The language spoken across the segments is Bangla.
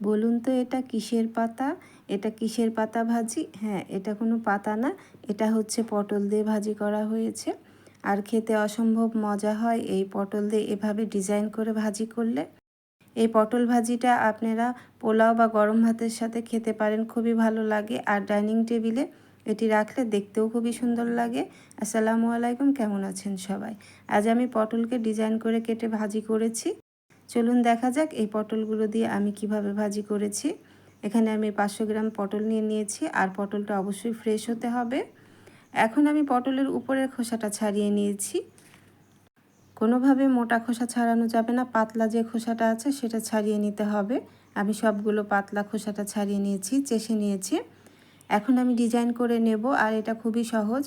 বলুন তো এটা কিসের পাতা? এটা কিসের পাতা ভাজি? হ্যাঁ, এটা কোনো পাতা না, এটা হচ্ছে পটল দিয়ে ভাজি করা হয়েছে। আর খেতে অসম্ভব মজা হয় এই পটল দিয়ে এভাবে ডিজাইন করে ভাজি করলে। এই পটল ভাজিটা আপনারা পোলাও বা গরম ভাতের সাথে খেতে পারেন, খুবই ভালো লাগে। আর ডাইনিং টেবিলে এটি রাখলে দেখতেও খুবই সুন্দর লাগে। আসসালামু আলাইকুম, কেমন আছেন সবাই? আজ আমি পটলকে ডিজাইন করে কেটে ভাজি করেছি। চলুন দেখা যাক এই পটলগুলো দিয়ে আমি কিভাবে ভাজি করেছি। এখানে আমি 500 গ্রাম পটল নিয়ে নিয়েছি, আর পটলটা অবশ্যই ফ্রেশ হতে হবে। এখন আমি পটলের উপরের খোসাটা ছাড়িয়ে নিয়েছি। কোনোভাবে মোটা খোসা ছাড়ানো যাবে না, পাতলা যে খোসাটা আছে সেটা ছাড়িয়ে নিতে হবে। আমি সবগুলো পাতলা খোসাটা ছাড়িয়ে নিয়েছি, চেষে নিয়েছি। এখন আমি ডিজাইন করে নেব, আর এটা খুবই সহজ,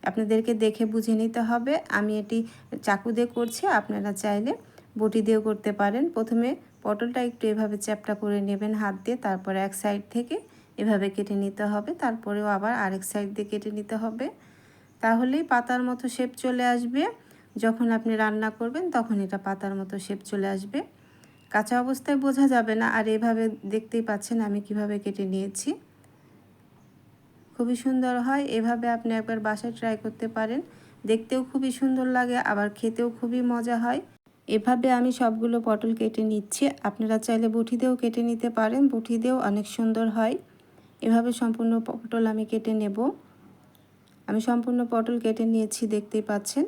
আপনাদেরকে দেখে বুঝে নিতে হবে। আমি এটি চাকু দিয়ে করছি, আপনারা চাইলে বটি দিয়েও করতে পারেন। প্রথমে পটলটা একটু এভাবে চ্যাপ্টা করে নেবেন হাত দিয়ে, তারপরে এক সাইড থেকে এভাবে কেটে নিতে হবে, তারপরেও আবার আরেক সাইড দিয়ে কেটে নিতে হবে। তাহলেই পাতার মতো শেপ চলে আসবে। যখন আপনি রান্না করবেন তখন এটা পাতার মতো শেপ চলে আসবে, কাঁচা অবস্থায় বোঝা যাবে না। আর এভাবে দেখতেই পাচ্ছেন আমি কিভাবে কেটে নিয়েছি, খুবই সুন্দর হয়। এভাবে আপনি একবার বাসায় ট্রাই করতে পারেন, দেখতেও খুবই সুন্দর লাগে, আবার খেতেও খুবই মজা হয়। এভাবে আমি সবগুলো পটল কেটে নিচ্ছি, আপনারা চাইলে বটি দিয়েও কেটে নিতে পারেন, বটি দিয়েও অনেক সুন্দর হয়। এভাবে সম্পূর্ণ পটল আমি কেটে নেব। আমি সম্পূর্ণ পটল কেটে নিয়েছি, দেখতেই পাচ্ছেন।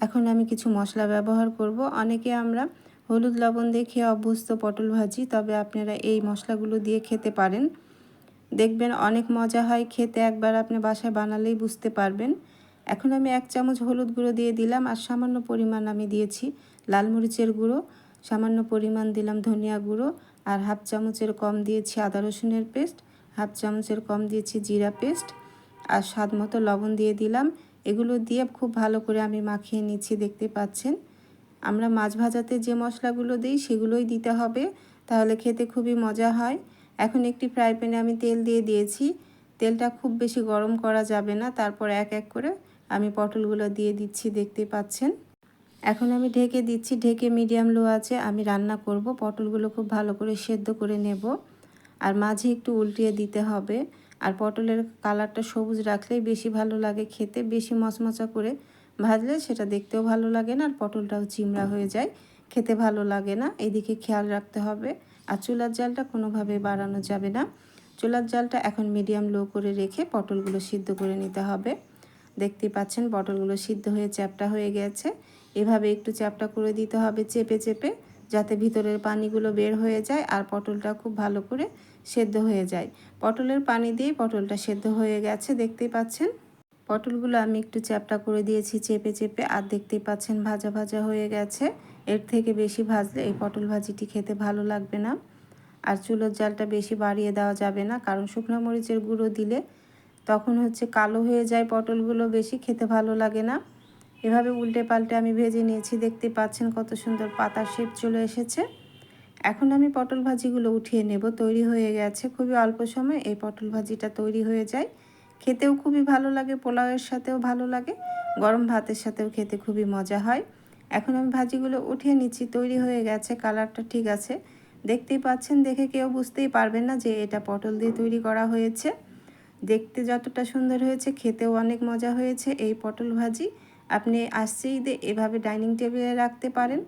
এখন আমি কিছু মশলা ব্যবহার করব। অনেকে আমরা হলুদ লবণ দিয়ে খেয়ে অভ্যস্ত পটল ভাজি, তবে আপনারা এই মশলাগুলো দিয়ে খেতে পারেন, দেখবেন অনেক মজা হয় খেতে। একবার আপনি বাসায় বানালেই বুঝতে পারবেন। এখন আমি 1 চামচ হলুদ গুঁড়ো দিয়ে দিলাম, আর সামান্য পরিমাণ আমি দিয়েছি লাল মরিচের গুঁড়ো, সামান্য পরিমাণ দিলাম ধনিয়া গুঁড়ো, আর হাফ চামচের কম দিয়েছি আদা রসুনের পেস্ট, হাফ চামচের কম দিয়েছি জিরা পেস্ট, আর স্বাদ মতো লবণ দিয়ে দিলাম। এগুলো দিয়ে খুব ভালো করে আমি মাখিয়ে নিচ্ছি, দেখতে পাচ্ছেন। আমরা মাছ ভাজাতে যে মশলাগুলো দিই সেগুলোই দিতে হবে, তাহলে খেতে খুবই মজা হয়। এখন একটি ফ্রাই প্যানে আমি তেল দিয়ে দিয়েছি, তেলটা খুব বেশি গরম করা যাবে না। তারপর এক এক করে আমি পটলগুলো দিয়ে দিচ্ছি, দেখতে পাচ্ছেন। এখন আমি ঢেকে দিচ্ছি, ঢেকে মিডিয়াম লো আছে আমি রান্না করব। পটলগুলো খুব ভালো করে সেদ্ধ করে নেব, আর মাঝে একটু উল্টিয়ে দিতে হবে। আর পটলের কালারটা সবুজ রাখলেই বেশি ভালো লাগে খেতে, বেশি মচমচা করে ভাজলে সেটা দেখতেও ভালো লাগে না, আর পটলটাও চিমড়া হয়ে যায়, খেতে ভালো লাগে না। এদিকে খেয়াল রাখতে হবে। আর চুলার জালটা কোনোভাবে বাড়ানো যাবে না। চুলার জালটা এখন মিডিয়াম লো করে রেখে পটলগুলো সিদ্ধ করে নিতে হবে। দেখতেই পাচ্ছেন পটলগুলো সিদ্ধ হয়ে চ্যাপ্টা হয়ে গেছে। এভাবে একটু চ্যাপ্টা করে দিতে হবে চেপে চেপে, যাতে ভিতরের পানিগুলো বের হয়ে যায় আর পটলটা খুব ভালো করে সেদ্ধ হয়ে যায়। পটলের পানি দিয়েই পটলটা সেদ্ধ হয়ে গেছে, দেখতেই পাচ্ছেন। পটলগুলো আমি একটু চ্যাপ্টা করে দিয়েছি চেপে চেপে, আর দেখতেই পাচ্ছেন ভাজা ভাজা হয়ে গেছে। এর থেকে বেশি ভাজলে এই পটল ভাজিটি খেতে ভালো লাগবে না। আর চুলোর জালটা বেশি বাড়িয়ে দেওয়া যাবে না, কারণ শুকনো মরিচের গুঁড়ো দিলে তখন হচ্ছে কালো হয়ে যায় পটলগুলো, বেশি খেতে ভালো লাগে না। এভাবে উল্টে পাল্টে আমি ভেজে নিয়েছি, দেখতে পাচ্ছেন কত সুন্দর পাতার শেপ চলে এসেছে। এখন আমি পটল ভাজিগুলো উঠিয়ে নেব, তৈরি হয়ে গেছে। খুবই অল্প সময় এই পটল ভাজিটা তৈরি হয়ে যায়, খেতেও খুবই ভালো লাগে, পোলাওয়ের সাথেও ভালো লাগে, গরম ভাতের সাথেও খেতে খুবই মজা হয়। এখন আমি ভাজিগুলো উঠিয়ে নিচ্ছি, তৈরি হয়ে গেছে, কালারটা ঠিক আছে, দেখতেই পাচ্ছেন। দেখে কেউ বুঝতেই পারবেন না যে এটা পটল দিয়ে তৈরি করা হয়েছে। দেখতে যতটা সুন্দর হয়েছে খেতেও অনেক মজা হয়েছে এই পটল ভাজি। আপনি আসছে ঈদে এভাবে ডাইনিং টেবিলে রাখতে পারেন।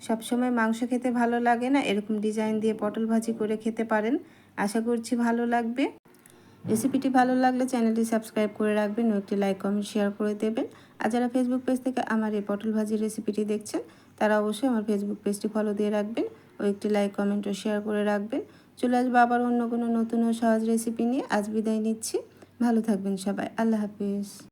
সবসময় মাংস খেতে ভালো লাগে না, এরকম ডিজাইন দিয়ে পটল ভাজি করে খেতে পারেন। আশা করছি ভালো লাগবে। রেসিপিটি ভালো লাগলে চ্যানেলটি সাবস্ক্রাইব করে রাখবেন ও একটি লাইক কমেন্ট শেয়ার করে দেবেন। আর যারা ফেসবুক পেজ থেকে আমার এই পটল ভাজির রেসিপিটি দেখছেন তারা অবশ্যই আমার ফেসবুক পেজটি ফলো দিয়ে রাখবেন ও একটি লাইক কমেন্ট ও শেয়ার করে রাখবেন। চলে আসবো আবার অন্য কোনো নতুন ও সহজ রেসিপি নিয়ে। আজ বিদায় নিচ্ছি, ভালো থাকবেন সবাই, আল্লাহ হাফিজ।